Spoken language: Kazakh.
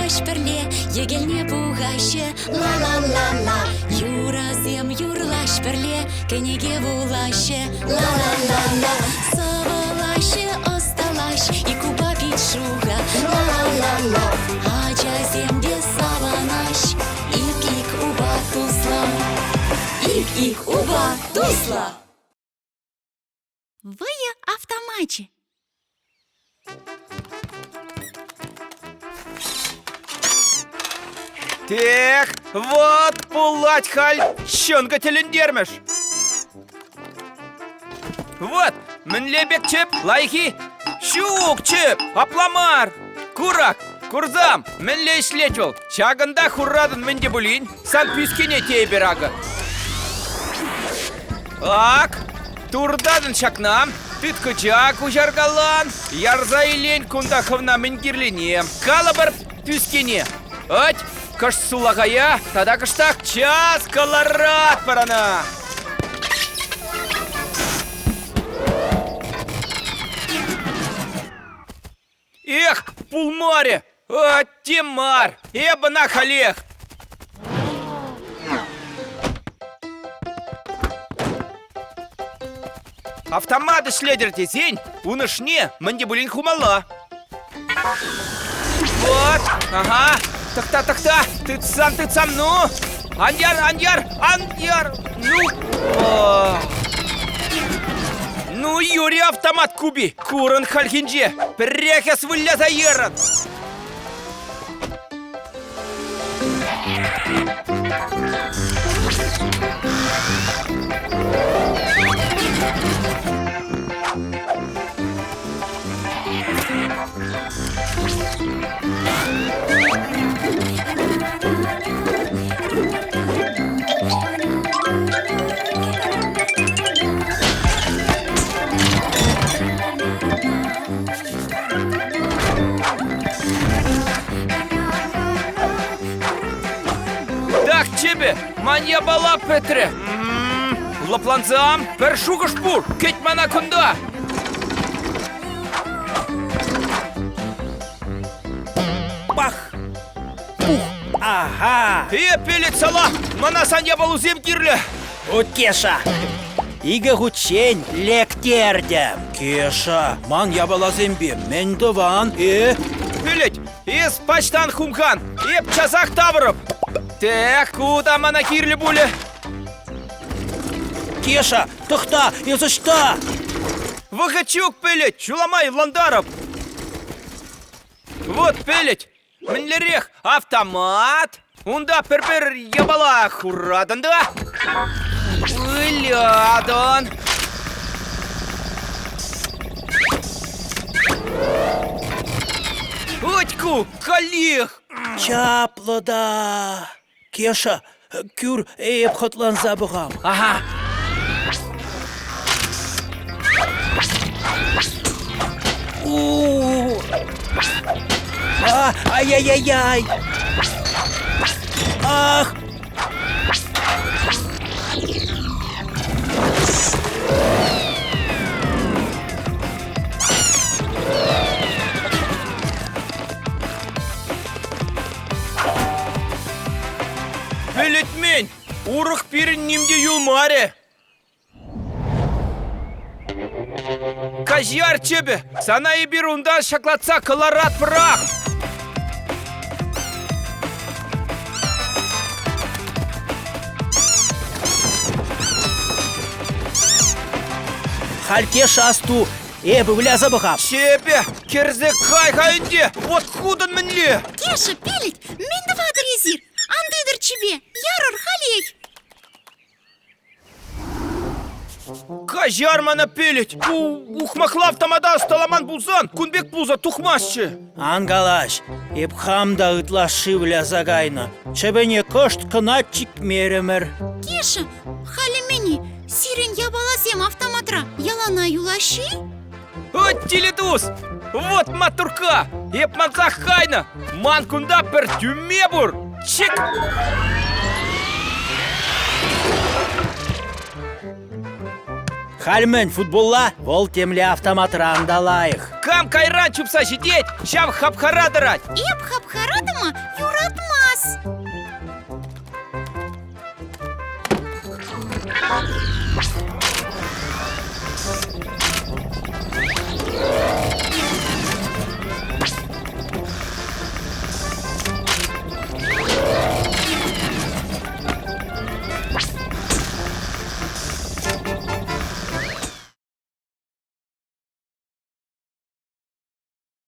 юрлаш перле, егелне бугайше, ла-ла-ла-ла. Юразем юрлаш перле, кенеге булаще, ла-ла-ла-ла. Савалаще осталаш, и куба пичуга, ла-ла-ла-ла. Ачаземде саванаш, ик-ик уба тусла, ик-ик уба тусла. Вы автоматчи. Так, вот пулать халь, щенка телендермеш. Вот, мінлебек чеп, лайхи, щук чеп, апламар, курак, курзам, мінле ішлетвел, чагында хуррадын мінде булин, сан пюскене тейберага. Ак, турдадын шакнам, тыткычак ужаргалан, ярза илен кундаховна мінгерлене, калабар пюскене, ать, кыш сулагая, тада кыштак час каларат парана. Эх, пулмаре, темар, ебана халех. Автоматы шледерте зень, унышне, мандибулин хумала. Вот, ага, так-та, ты сам, ну. Аньяр, ну. Ну, Юрий автомат куби, куран хальхинже, пряхес выляза еран. Так, тебе, мания бала Петре. Лапланзам, першуга шпур, кеть мана кунда. Бах! Пух! Ага! Пелет сала, мана саня балузем кирле. От Кеша! Иге гучень лектердем. Кеша, ман ябалазембе, мен дован, Пелет, из пачтан хумхан, еп часах таврып. Так, куда мана кирле буле? Кеша, тохта, за что? Вахачук, пелет, чуламай ландаров. Вот, пелет, мінлерех автомат. Унда перпер ябала хурадан, да? Вылядан. Отьку, коллег. Чаплода. Кеша, кюр хотлан забыгам. Ага. Ай-яй-яй-яй. Ах. Пелетмень, урых пирин нимде юлмаре. Кажяр тебе, сана и бирунда шаклатца колорат прах. Кеша асту, бывля забыгам. Чебе, керзе кайхайынде, вот худан мінле. Кеша, пелить, мен да вадыр езир. Андыдыр чебе, ярыр халей. Кажар мана пелет, ухмахлав тамада сталаман булзан, кунбек булза тухмасчы. Ангалаш, хамда ытлаши вля загайна. Чебене кошт кыначик меремер. Кеша, хали мени, сирен ябалазем автоматра, ялана юлаши? Вот теледус, вот матурка, еп манзах хайна, ман кунда пер тюмебур, чик. Хальмен футболла, вол темле автоматра андалайх. Кам кайран чупса сидеть, щав хапхара дарать. Еп хапхарада ма